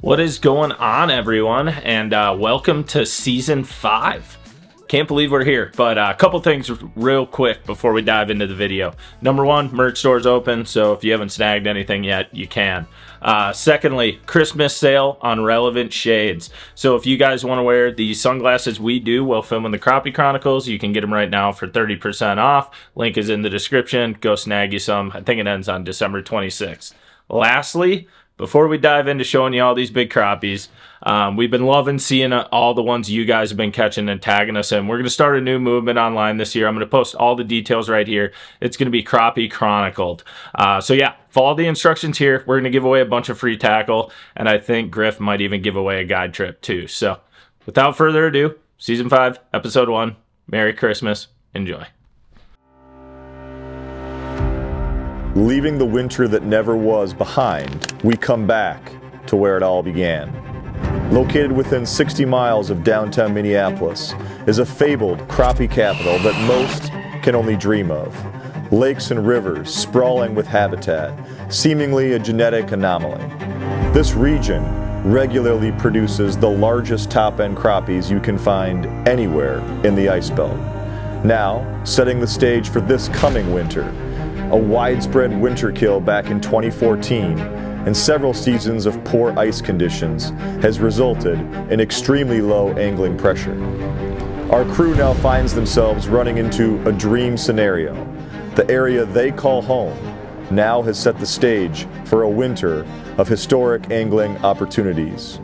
What is going on, everyone, and welcome to Season 5. Can't believe we're here, but a couple things real quick before we dive into the video. Number one, merch store's open, so if you haven't snagged anything yet, you can. Secondly, Christmas sale on relevant shades. So if you guys want to wear the sunglasses we do while filming the Crappie Chronicles, you can get them right now for 30% off. Link is in the description. Go snag you some. I think it ends on December 26th. Lastly, before we dive into showing you all these big crappies, we've been loving seeing all the ones you guys have been catching and tagging us in. We're going to start a new movement online this year. I'm going to post all the details right here. It's going to be Crappie Chronicled. So yeah, follow the instructions here. We're going to give away a bunch of free tackle, and I think Griff might even give away a guide trip too. So without further ado, Season 5, Episode 1. Merry Christmas. Enjoy. Leaving the winter that never was behind, we come back to where it all began. Located within 60 miles of downtown Minneapolis is a fabled crappie capital that most can only dream of. Lakes and rivers sprawling with habitat, seemingly a genetic anomaly. This region regularly produces the largest top-end crappies you can find anywhere in the Ice Belt. Now, setting the stage for this coming winter, a widespread winter kill back in 2014 and several seasons of poor ice conditions has resulted in extremely low angling pressure. Our crew now finds themselves running into a dream scenario. The area they call home now has set the stage for a winter of historic angling opportunities.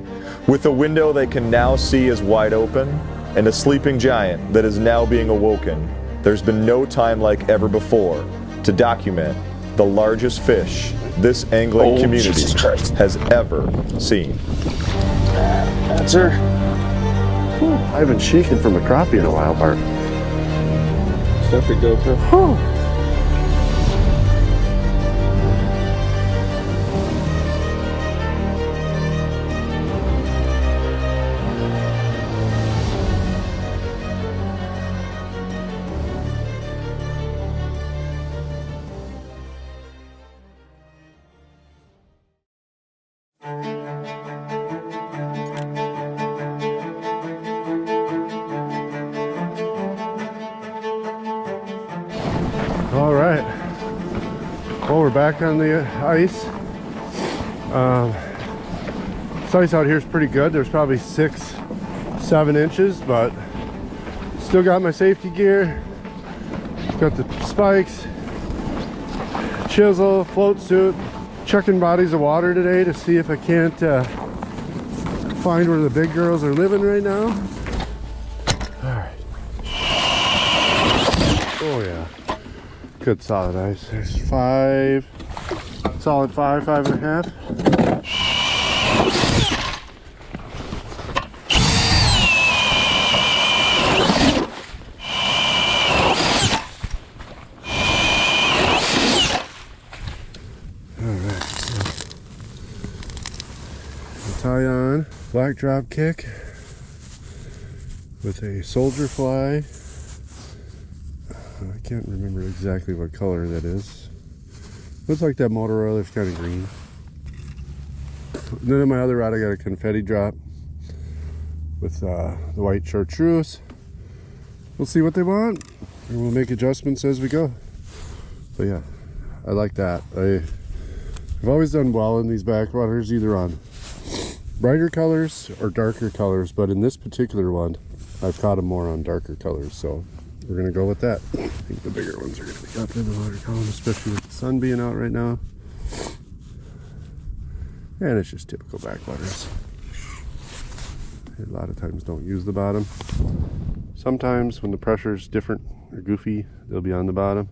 With a window they can now see as wide open and a sleeping giant that is now being awoken, there's been no time like ever before to document the largest fish this angling community has ever seen. That's her. Whew, I haven't shaken from a crappie in a while, Bart. Stuff to GoPro. Whew. All right, well, we're back on the ice. This ice out here is pretty good. There's probably 6-7 inches, but still got my safety gear, got the spikes, chisel, float suit, checking bodies of water today to see if I can't find where the big girls are living right now. All right. Oh yeah. Good solid ice. There's 5, solid 5, 5.5. Alright, so tie on black drop kick with a soldier fly. I can't remember exactly what color that is. Looks like that motor oil is kind of green. And then on my other rod I got a confetti drop with the white chartreuse. We'll see what they want and we'll make adjustments as we go. But yeah, I like that. I've always done well in these backwaters, either on brighter colors or darker colors, but in this particular one I've caught them more on darker colors, so we're gonna go with that. I think the bigger ones are gonna be up in the water column, especially with the sun being out right now. And it's just typical backwaters. A lot of times don't use the bottom. Sometimes when the pressure is different or goofy, they'll be on the bottom.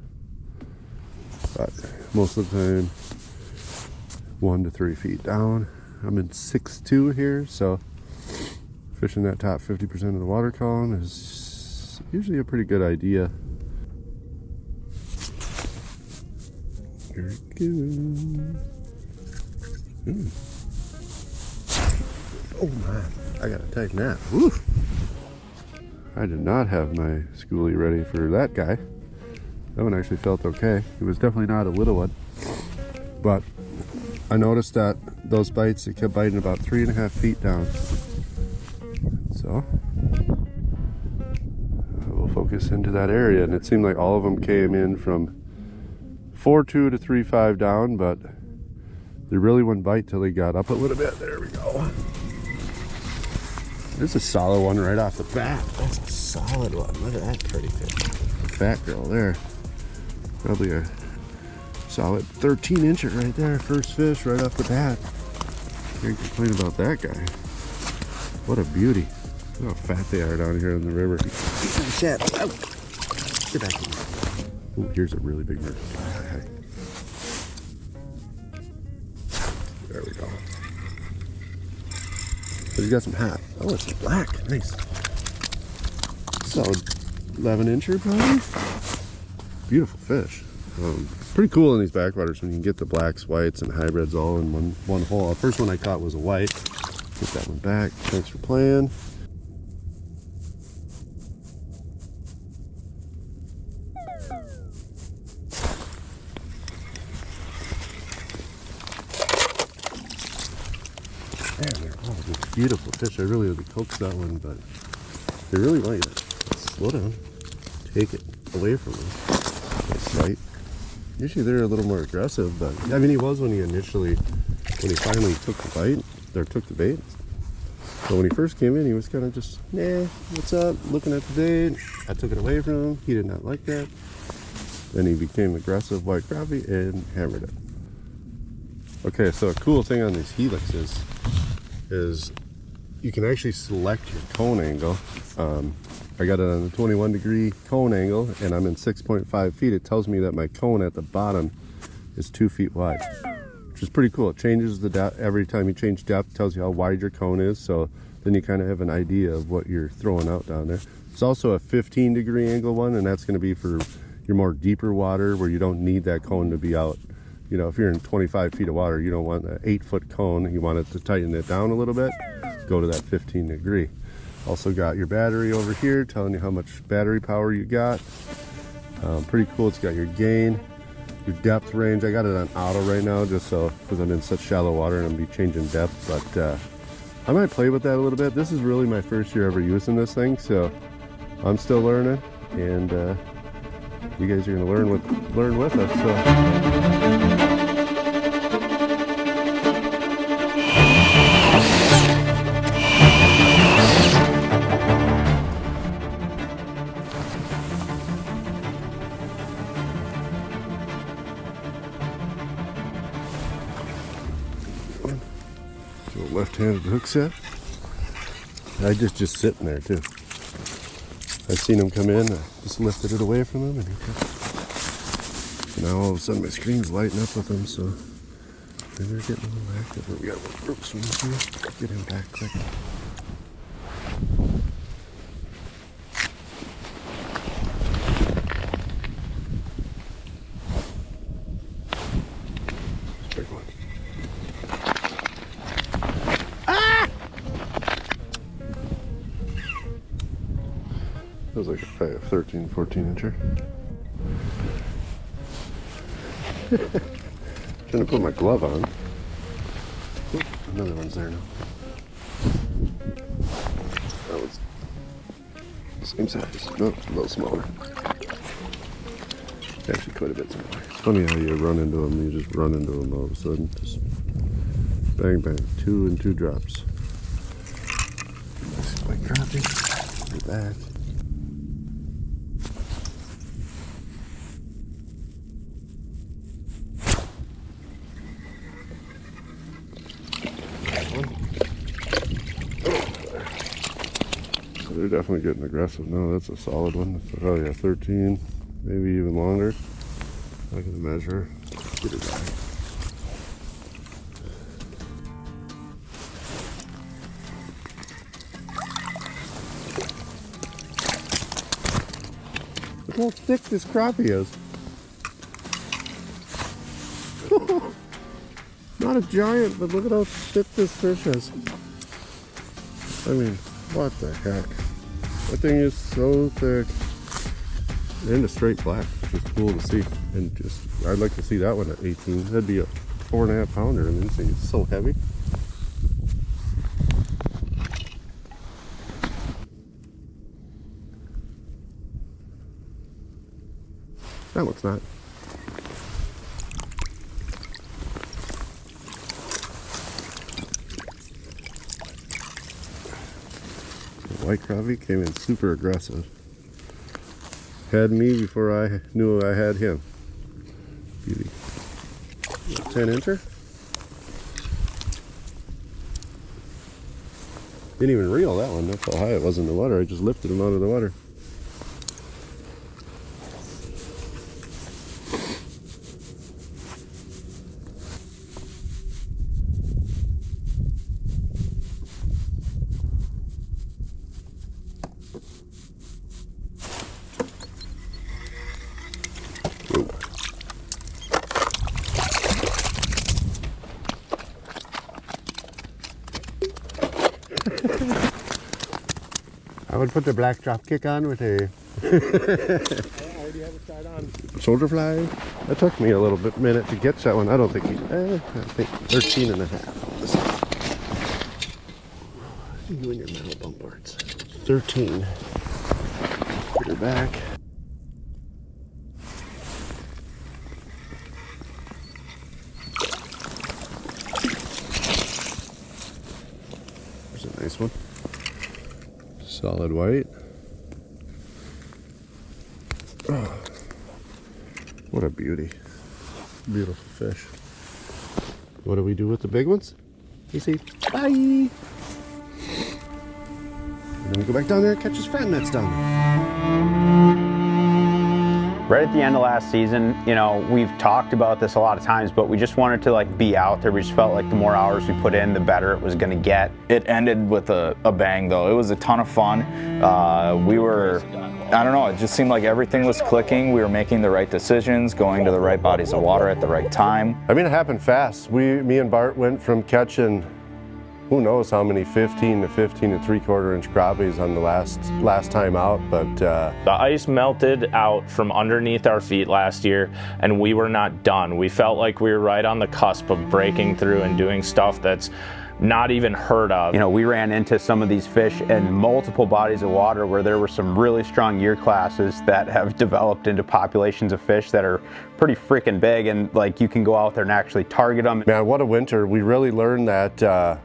But most of the time, 1 to 3 feet down. I'm in 6'2" here, so fishing that top 50% of the water column is usually a pretty good idea. Here it goes. Oh man, I gotta tighten that. Woo. I did not have my schoolie ready for that guy. That one actually felt okay. It was definitely not a little one, but I noticed that those bites, it kept biting about 3.5 feet down. So we'll focus into that area, and it seemed like all of them came in from 4.2 to 3.5 down, but they really wouldn't bite till they got up a little bit. There we go. There's a solid one right off the bat. That's a solid one. Look at that pretty fish. The fat girl there. Probably a solid 13-incher right there. First fish right off the bat. Can't complain about that guy. What a beauty. Look how fat they are down here in the river. Shit. Oh. Get back in. Oh, here's a really big bird. There we go. But he's got some hat. Oh, it's black. Nice. So, 11-incher probably. Beautiful fish. Pretty cool in these backwaters when you can get the blacks, whites, and hybrids all in one hole. The first one I caught was a white. Get that one back. Thanks for playing. Man, they're all just beautiful fish. I really would have coaxed that one, but they really want you to slow down, take it away from them. Nice bite. Usually they're a little more aggressive, but I mean, he was when he finally took the bite, or took the bait. So when he first came in, he was kind of just, nah, what's up? Looking at the bait. I took it away from him. He did not like that. Then he became aggressive white crappie and hammered it. Okay, so a cool thing on these helixes is you can actually select your cone angle. I got it on a 21-degree cone angle, and I'm in 6.5 feet. It tells me that my cone at the bottom is 2 feet wide, which is pretty cool. It changes the depth every time you change depth. It tells you how wide your cone is, so then you kind of have an idea of what you're throwing out down there. It's also a 15-degree angle one, and that's going to be for your more deeper water where you don't need that cone to be out. You know, if you're in 25 feet of water, you don't want an 8-foot cone. You want it to tighten it down a little bit. Go to that 15-degree. Also got your battery over here telling you how much battery power you got. Pretty cool. It's got your gain, your depth range. I got it on auto right now just so, because I'm in such shallow water and I'm going to be changing depth, but I might play with that a little bit. This is really my first year ever using this thing, so I'm still learning, and you guys are going to learn with us. So. Left-handed hook set. I just sitting there too. I seen him come in. I just lifted it away from him, and he took it. Now all of a sudden my screen's lighting up with him, so maybe they're getting a little active. We got a little rope swing here. Get him back quick. Big one. That was like a 13, 14-incher. Trying to put my glove on. Oop, another one's there now. That was same size. No, a little smaller. Actually, quite a bit smaller. It's funny how you run into them. You just run into them all of a sudden. Just bang, bang. 2 and 2 drops. Nice white crappie. Get back. They're definitely getting aggressive. No, that's a solid one. That's probably a 13, maybe even longer. I can measure. Get it back. Look how thick this crappie is. Not a giant, but look at how thick this fish is. I mean, what the heck? That thing is so thick. And a straight black, which is cool to see. And just, I'd like to see that one at 18. That'd be 4.5 pounder, and this thing is so heavy. That looks not. The white crappie came in super aggressive. Had me before I knew I had him. Beauty. 10 incher. Didn't even reel that one. That's how high it was in the water. I just lifted him out of the water. I would put the black drop kick on with a I already have it tied on. shoulder fly. It took me a little bit minute to get that one. I don't think I think 13 and a half. You and your metal bump boards. 13. Put her back. There's a nice one. Solid white. Oh, what a beauty. Beautiful fish. What do we do with the big ones? You see, bye! And then we go back down there and catch his friend that's down there. Right at the end of last season, you know, we've talked about this a lot of times, but we just wanted to like be out there. We just felt like the more hours we put in, the better it was going to get. It ended with a bang though. It was a ton of fun. We were, I don't know, it just seemed like everything was clicking. We were making the right decisions, going to the right bodies of water at the right time. I mean, it happened fast. Me and Bart went from catching who knows how many 15 to 15 and 3/4 inch crappies on the last time out, but the ice melted out from underneath our feet last year, and we were not done. We felt like we were right on the cusp of breaking through and doing stuff that's not even heard of. You know, we ran into some of these fish in multiple bodies of water where there were some really strong year classes that have developed into populations of fish that are pretty freaking big, and like you can go out there and actually target them. Man, what a winter. We really learned that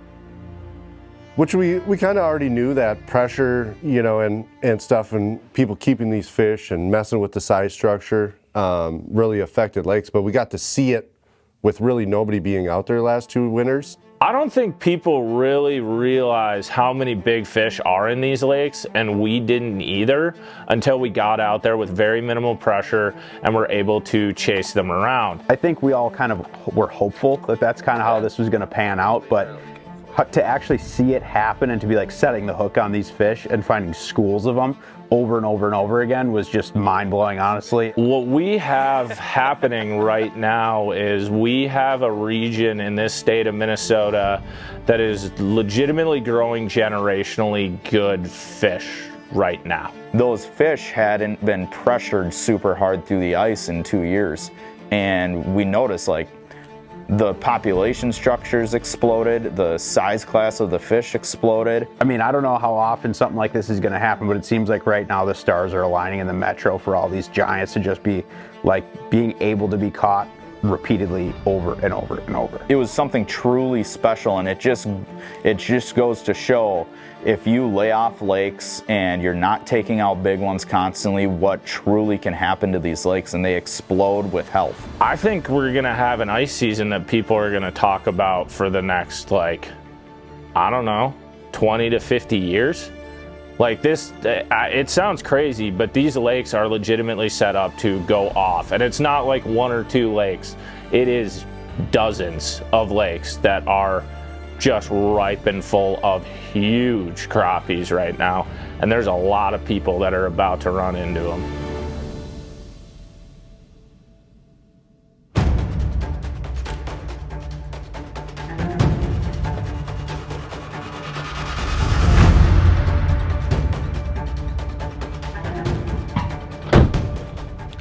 which we kind of already knew, that pressure, you know, and stuff, and people keeping these fish and messing with the size structure really affected lakes, but we got to see it with really nobody being out there last 2 winters. I don't think people really realize how many big fish are in these lakes, and we didn't either until we got out there with very minimal pressure and were able to chase them around. I think we all kind of were hopeful that that's kind of how this was going to pan out, but to actually see it happen and to be like setting the hook on these fish and finding schools of them over and over and over again was just mind-blowing, honestly. What we have happening right now is we have a region in this state of Minnesota that is legitimately growing generationally good fish right now. Those fish hadn't been pressured super hard through the ice in 2 years, and we noticed like the population structures exploded, the size class of the fish exploded. I mean, I don't know how often something like this is going to happen, but it seems like right now the stars are aligning in the metro for all these giants to just be like being able to be caught repeatedly over and over and over. It was something truly special, and it just goes to show, if you lay off lakes and you're not taking out big ones constantly, what truly can happen to these lakes, and they explode with health. I think we're gonna have an ice season that people are gonna talk about for the next, like, I don't know, 20 to 50 years. Like this, it sounds crazy, but these lakes are legitimately set up to go off. And it's not like 1 or 2 lakes. It is dozens of lakes that are just ripe and full of huge crappies right now. And there's a lot of people that are about to run into them.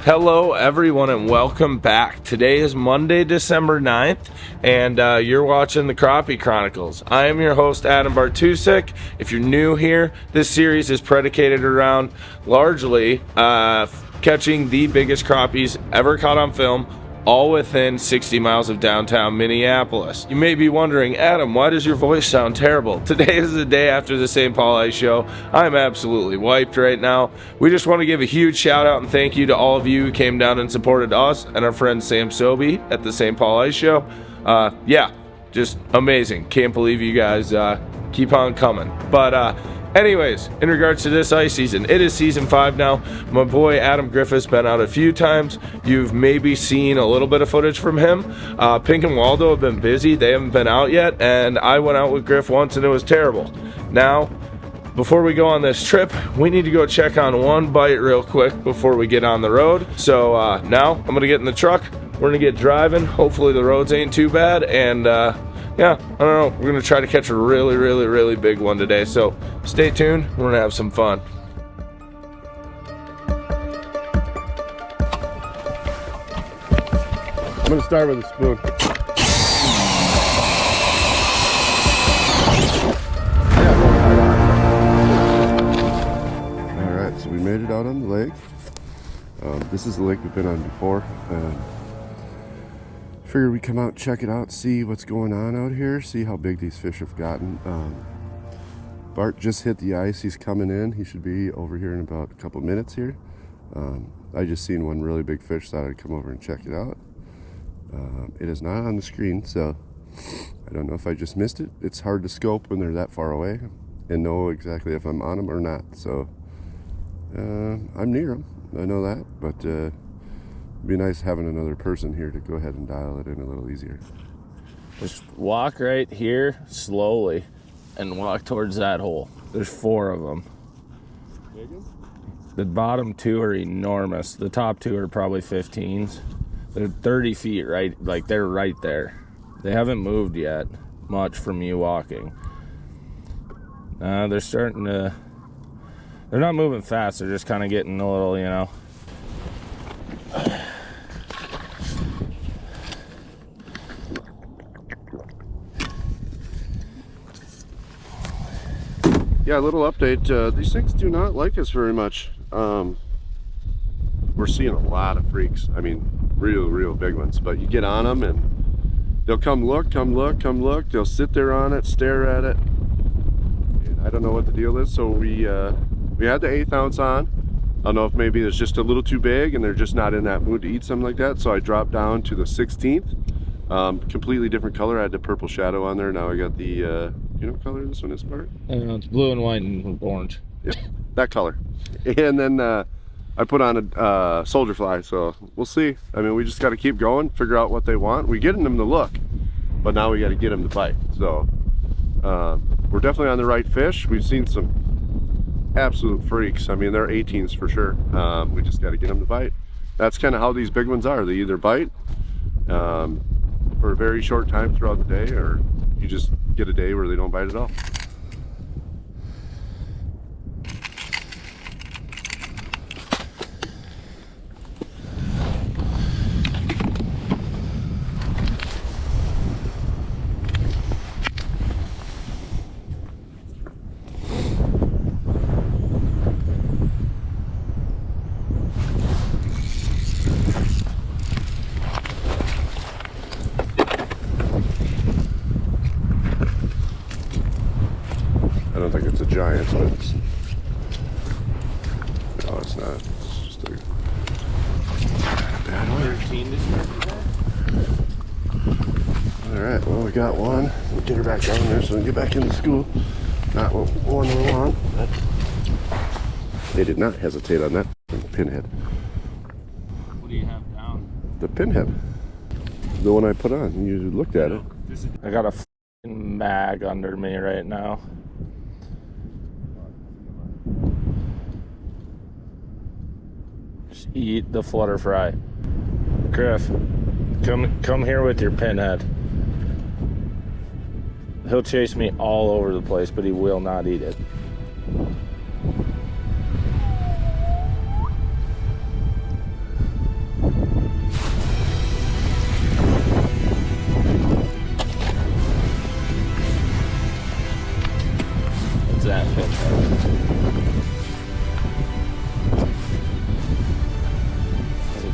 Hello everyone and welcome back. Today is Monday, December 9th, and you're watching the Crappie Chronicles. I am your host, Adam Bartusek. If you're new here, this series is predicated around largely catching the biggest crappies ever caught on film, all within 60 miles of downtown Minneapolis. You may be wondering, Adam, why does your voice sound terrible? Today is the day after the St. Paul Ice Show. I'm absolutely wiped right now. We just want to give a huge shout out and thank you to all of you who came down and supported us and our friend Sam Sobey at the St. Paul Ice Show. Yeah, just amazing. Can't believe you guys keep on coming. But anyways, in regards to this ice season, it is season 5 now. My boy Adam Griffith's been out a few times. You've maybe seen a little bit of footage from him. Pink and Waldo have been busy. They haven't been out yet, and I went out with Griff once and it was terrible. Now, before we go on this trip, we need to go check on one bite real quick before we get on the road. So now I'm gonna get in the truck. We're gonna get driving. Hopefully the roads ain't too bad, and yeah, I don't know. We're gonna try to catch a really big one today. So stay tuned. We're gonna have some fun. I'm gonna start with a spoon. All right, so we made it out on the lake. This is the lake we've been on before. Figured we'd come out, check it out, see what's going on out here, see how big these fish have gotten. Bart just hit the ice. He's coming in. He should be over here in about a couple minutes here. I just seen one really big fish, thought I'd come over and check it out. It is not on the screen, so I don't know if I just missed it. It's hard to scope when they're that far away and know exactly if I'm on them or not. So I'm near them, I know that, but it'd be nice having another person here to go ahead and dial it in a little easier. Just walk right here slowly and walk towards that hole. There's 4 of them. The bottom 2 are enormous. The top 2 are probably 15s. They're 30 feet, right? Like they're right there. They haven't moved yet much from you walking. They're starting to, they're not moving fast. They're just kind of getting a little, you know. Yeah, a little update. These things do not like us very much. We're seeing a lot of freaks. I mean, real big ones. But you get on them and they'll come look. They'll sit there on it, stare at it. And I don't know what the deal is. So we had the 1/8 ounce on. I don't know if maybe it's just a little too big and they're just not in that mood to eat something like that. So I dropped down to the 16th. Completely different color. I had the purple shadow on there. Now I got the, you know what color this one is, Bart? It's blue and white and orange. Yeah, that color. And then I put on a soldier fly, so we'll see. I mean, we just got to keep going, figure out what they want. We're getting them to look, but now we got to get them to bite. So we're definitely on the right fish. We've seen some absolute freaks. I mean, they're 18s for sure. We just got to get them to bite. That's kind of how these big ones are. They either bite for a very short time throughout the day, or you just get a day where they don't bite at all. I don't think it's a giant, but it's, no, it's not. It's just a bad one. 13 All right, well, we got one. We'll get her back down there so we can get back into school. Not what one we want, but they did not hesitate on that pinhead. What do you have down? The pinhead. The one I put on. You looked at it. I got a f***ing mag under me right now. Just eat the flutter fry. Griff, come here with your pinhead. He'll chase me all over the place, but he will not eat it.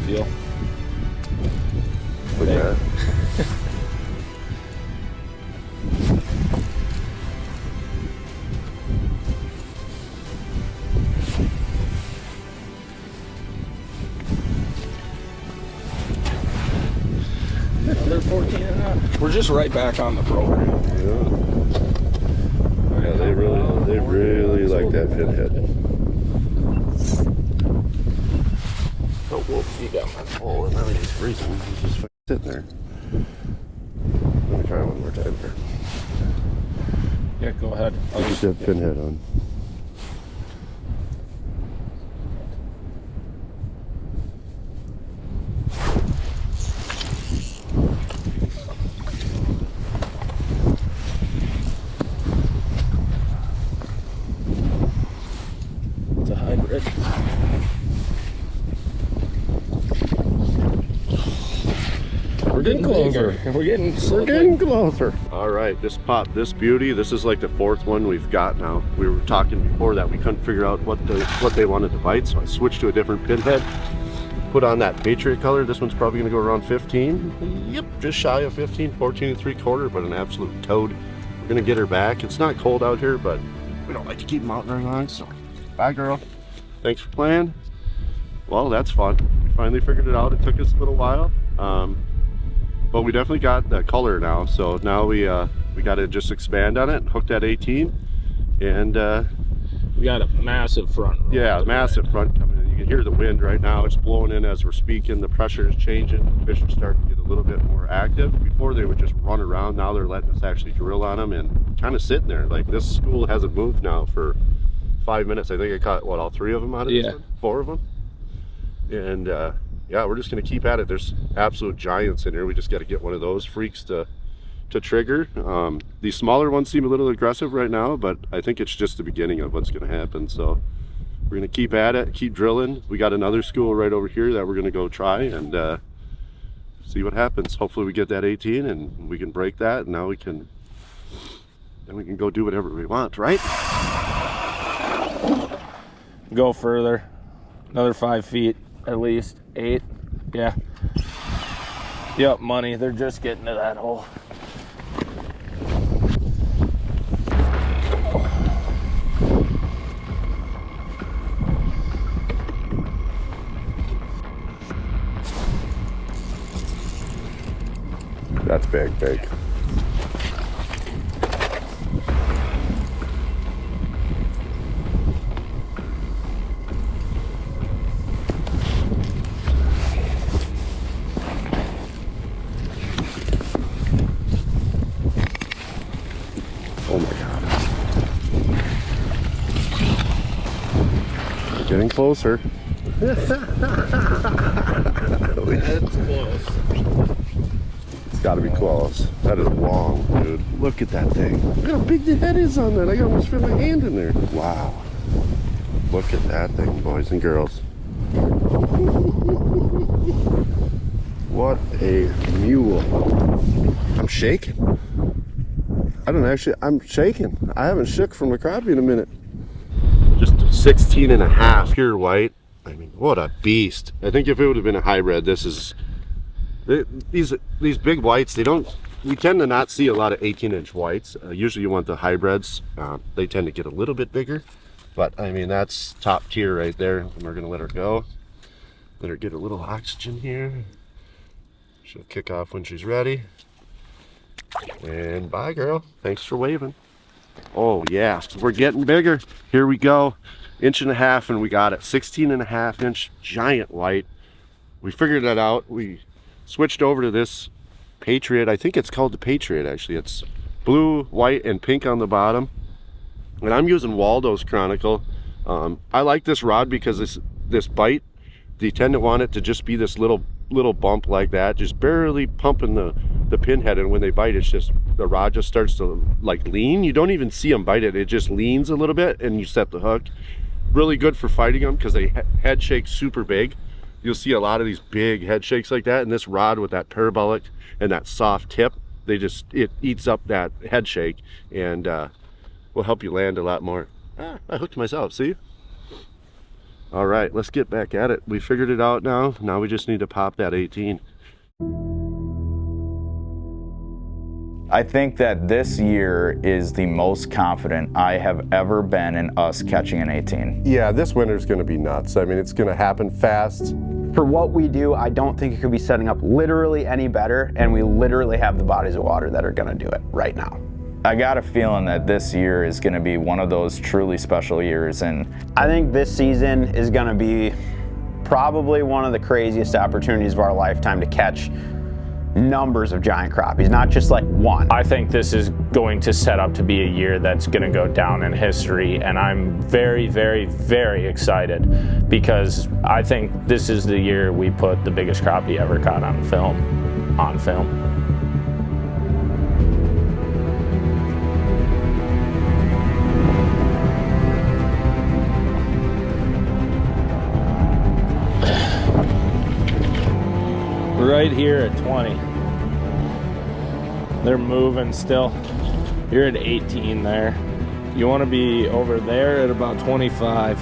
feel. Look at that. They're 14 and up. We're just right back on the program. Yeah, they really like that pinhead. Oh, whoops, you got my. Oh, and now he's freezing. He's just sitting there. Let me try one more time here. Yeah, go ahead. I'll just have pinhead on. It's a hybrid. We're getting closer. We're getting closer. All right, this beauty. This is like the fourth one we've got now. We were talking before that we couldn't figure out what they wanted to bite, so I switched to a different pinhead. Put on that Patriot color. This one's probably gonna go around 15. Yep, just shy of 15, 14 3/4, but an absolute toad. We're gonna get her back. It's not cold out here, but we don't like to keep them out very long, so bye, girl. Thanks for playing. Well, that's fun. We finally figured it out. It took us a little while. But we definitely got the color now, so now we got to just expand on it, hook that 18, and we got a massive front. Yeah, massive front coming in. You can hear the wind right now. It's blowing in as we're speaking. The pressure is changing. The fish are starting to get a little bit more active. Before they would just run around. Now they're letting us actually drill on them and kind of sitting there. Like this school hasn't moved now for 5 minutes. I think I caught what, all 3 of them out of this one? 4 of them, and yeah, we're just gonna keep at it. There's absolute giants in here. We just got to get one of those freaks to trigger. These smaller ones seem a little aggressive right now, but I think it's just the beginning of what's gonna happen. So we're gonna keep at it, keep drilling. We got another school right over here that we're gonna go try and see what happens. Hopefully we get that 18 and we can break that, and now then we can go do whatever we want, right? Go further, another 5 feet at least. 8, yeah. Yep, money. They're just getting to that hole. That's big. Oh my God. Getting closer. That's close. It's got to be close. That is long, dude. Look at that thing. Look how big the head is on that. I almost fit my hand in there. Wow. Look at that thing, boys and girls. What a mule. I'm shaking. I'm shaking. I haven't shook from a crappie in a minute. Just 16 and a half, pure white. I mean, what a beast. I think if it would have been a hybrid, these big whites, we tend to not see a lot of 18-inch whites. Usually you want the hybrids. They tend to get a little bit bigger, but I mean, that's top tier right there. And we're gonna let her go. Let her get a little oxygen here. She'll kick off when she's ready. And bye, girl. Thanks for waving. Oh yeah, we're getting bigger. Here we go. 1.5 inches, and we got it. 16.5-inch giant white. We figured that out. We switched over to this Patriot. I think it's called the Patriot, actually. It's blue, white, and pink on the bottom. And I'm using Waldo's Chronicle. I like this rod because this bite, you tend to want it to just be this little bump like that, just barely pumping the pinhead, and when they bite, it's just the rod just starts to like lean. You don't even see them bite it. It just leans a little bit, and you set the hook. Really good for fighting them because they head shake super big. You'll see a lot of these big head shakes like that, and this rod with that parabolic and that soft tip, it eats up that head shake and will help you land a lot more. I hooked myself, see? All right, let's get back at it. We figured it out now. Now we just need to pop that 18. I think that this year is the most confident I have ever been in us catching an 18. Yeah, this winter's gonna be nuts. I mean, it's gonna happen fast. For what we do, I don't think it could be setting up literally any better, and we literally have the bodies of water that are gonna do it right now. I got a feeling that this year is going to be one of those truly special years, and I think this season is gonna be probably one of the craziest opportunities of our lifetime to catch numbers of giant crappies, not just like one. I think this is going to set up to be a year that's going to go down in history, and I'm very, very, very excited because I think this is the year we put the biggest crappie ever caught on film. On film. Right here at 20. They're moving still. You're at 18 there. You want to be over there at about 25.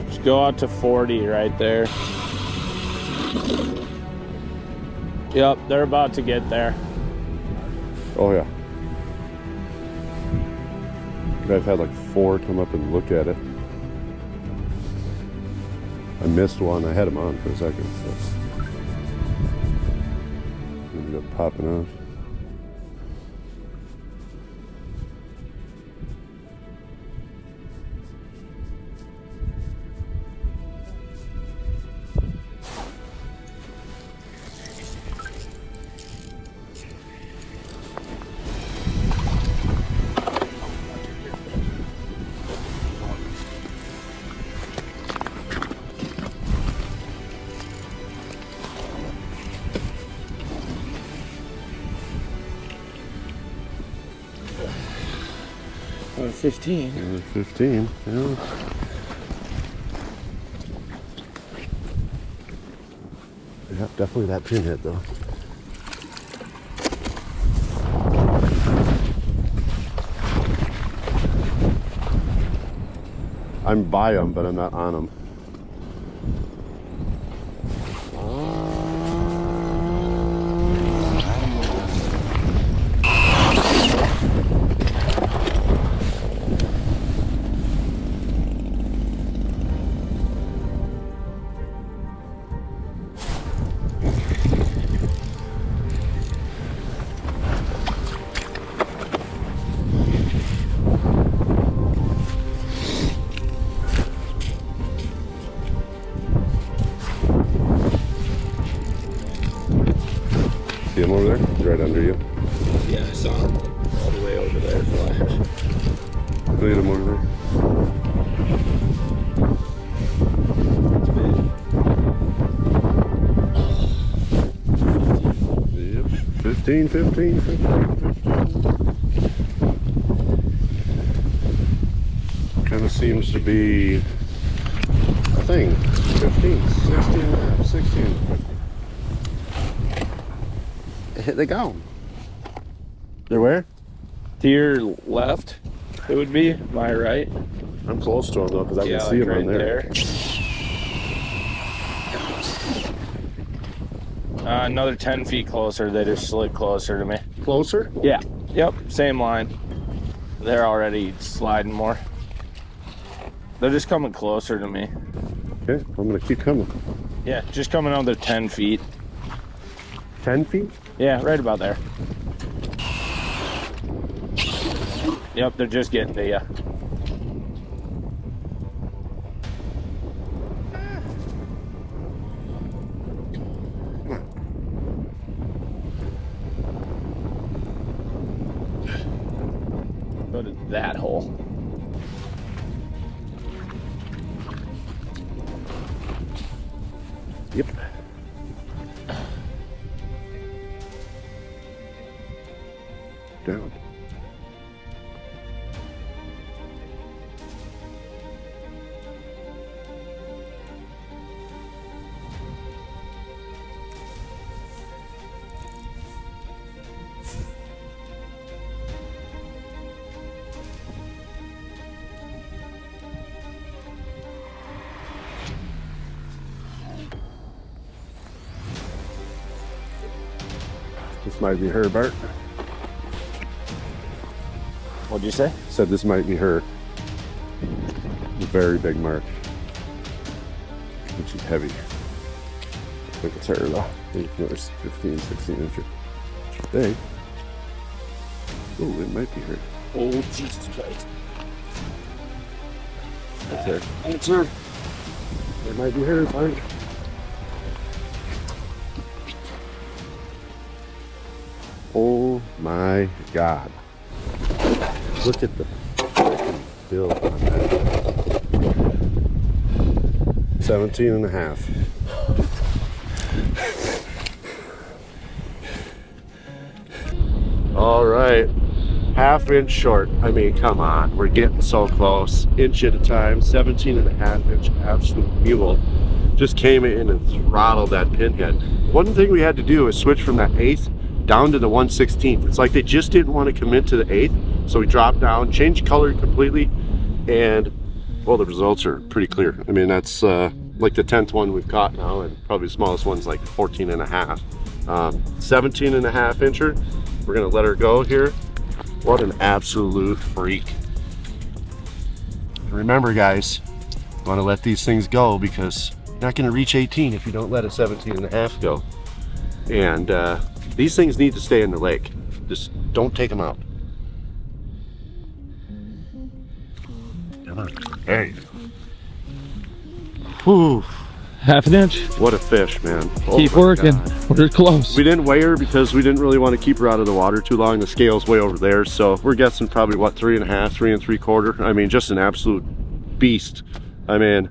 Just go out to 40 right there. Yep, they're about to get there. Oh yeah. I've had like 4 come up and look at it. I missed one. I had him on for a second. So. Ended up popping out. Oh, 15. 15, yeah. Yeah, definitely that pinhead though. I'm by him, but I'm not on him. See him over there? He's right under you. Yeah, I saw him all the way over there. Flash. Look at him over there. Yep. 15, 15, 15, 15. Kind of seems to be a thing. 15, 16, 16. They go. They're where? To your left, it would be. My right. I'm close to them though, because I can see like them on there. Another 10 feet closer. They just slid closer to me. Closer? Yeah. Yep. Same line. They're already sliding more. They're just coming closer to me. Okay, I'm gonna keep coming. Yeah, just coming another 10 feet. 10 feet? Yeah, right about there. Yep, they're just getting to you. Go to that hole. Yep. Down. might be her, Bart. What'd you say? Said this might be her. A very big mark. And she's heavy. I think it's her though. I think there's 15, 16 inches. Today. Oh, it might be her. Oh, Jesus Christ. That's her. That's her. It might be her, Bart. Oh my God. Look at the bill on that. 17 and a half. All right. Half inch short. I mean, come on. We're getting so close. Inch at a time. 17 and a half inch absolute mule. Just came in and throttled that pinhead. One thing we had to do is switch from that 1/8 down to the 1/16. It's like they just didn't want to commit to the 1/8. So we dropped down, changed color completely, and well, the results are pretty clear. I mean, that's like the 10th one we've caught now, and probably the smallest one's like 14 and a half. 17 and a half incher. We're gonna let her go here. What an absolute freak. Remember guys, you wanna let these things go because you're not gonna reach 18 if you don't let a 17 and a half go. And these things need to stay in the lake. Just don't take them out. Come on. There you go. Whew. Half an inch. What a fish, man. Oh Keep my working. God. We're close. We didn't weigh her because we didn't really want to keep her out of the water too long. The scale's way over there. So we're guessing probably what, 3 and a half, 3 3/4. I mean, just an absolute beast. I mean,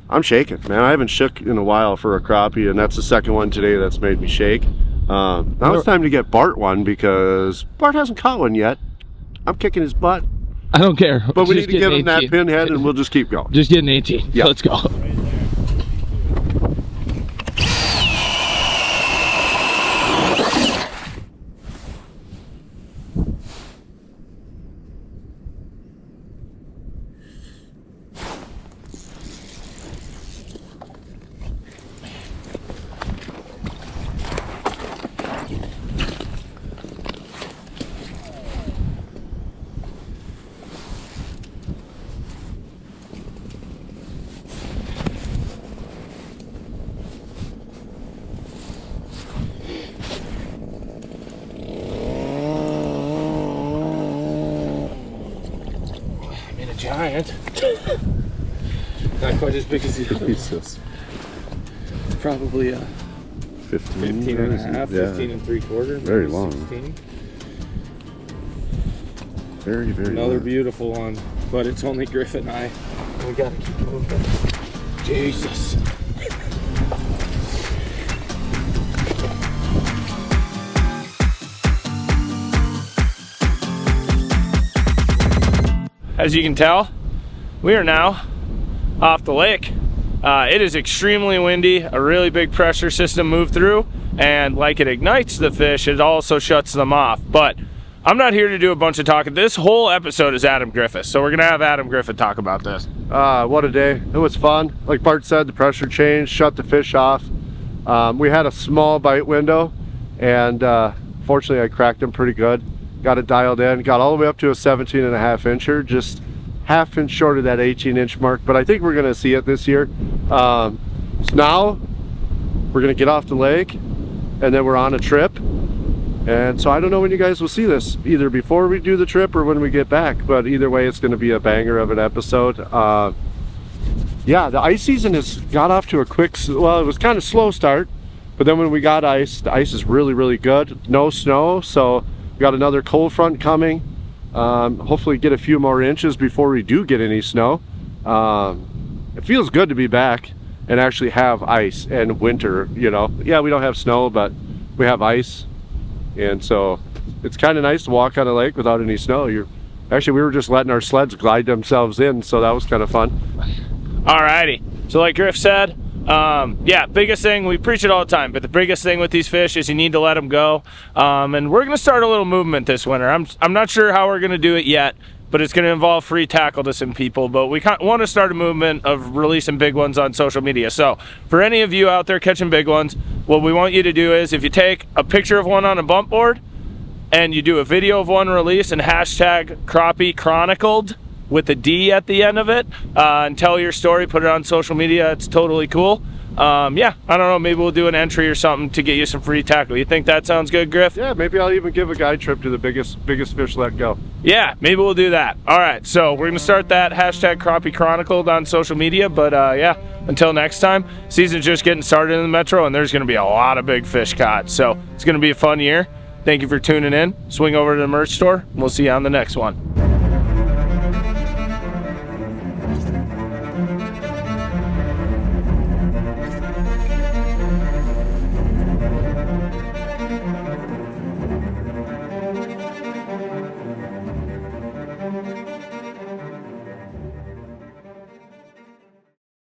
I'm shaking, man. I haven't shook in a while for a crappie, and that's the second one today that's made me shake. Now it's time to get Bart one because Bart hasn't caught one yet. I'm kicking his butt. I don't care. But we Just need to give him that 18. pinhead and we'll just keep going. Just get an 18. Yeah. Let's go. Giant. Not quite as big as the other. Jesus. Probably 15 and a half, yeah. 15 3/4. Very maybe long. 16. Very, very Another long. beautiful one, but it's only Griff and I. We gotta keep moving. Jesus. As you can tell, we are now off the lake. It is extremely windy, a really big pressure system moved through, and like it ignites the fish, it also shuts them off. But I'm not here to do a bunch of talking. This whole episode is Adam Griffith, so we're gonna have Adam Griffith talk about this. What a day. It was fun. Like Bart said, the pressure changed, shut the fish off. We had a small bite window, and fortunately I cracked him pretty good. Got it dialed in, got all the way up to a 17 and a half incher, just half inch short of that 18 inch mark, but I think we're gonna see it this year. So now we're gonna get off the lake and then we're on a trip. And so I don't know when you guys will see this, either before we do the trip or when we get back, but either way it's gonna be a banger of an episode. Yeah, the ice season has got off to a quick, well, it was kind of slow start, but then when we got ice, the ice is really, really good. No snow, so we got another cold front coming. Hopefully get a few more inches before we do get any snow. It feels good to be back and actually have ice and winter, you know. Yeah, we don't have snow, but we have ice. And so it's kind of nice to walk on a lake without any snow. Actually, we were just letting our sleds glide themselves in, so that was kind of fun. Alrighty, so like Griff said, yeah, biggest thing, we preach it all the time, but the biggest thing with these fish is you need to let them go. And we're gonna start a little movement this winter. I'm not sure how we're gonna do it yet, but it's going to involve free tackle to some people. But we want to start a movement of releasing big ones on social media. So for any of you out there catching big ones, what we want you to do is if you take a picture of one on a bump board and you do a video of one release and hashtag Crappie Chronicled with a D at the end of it, and tell your story, put it on social media. It's totally cool. Yeah, I don't know, maybe we'll do an entry or something to get you some free tackle. You think that sounds good, Griff? Yeah, maybe I'll even give a guide trip to the biggest fish let go. Yeah, maybe we'll do that. All right, so we're gonna start that hashtag Crappie Chronicled on social media, but yeah, until next time, season's just getting started in the Metro, and there's gonna be a lot of big fish caught, so it's gonna be a fun year. Thank you for tuning in. Swing over to the merch store, and we'll see you on the next one.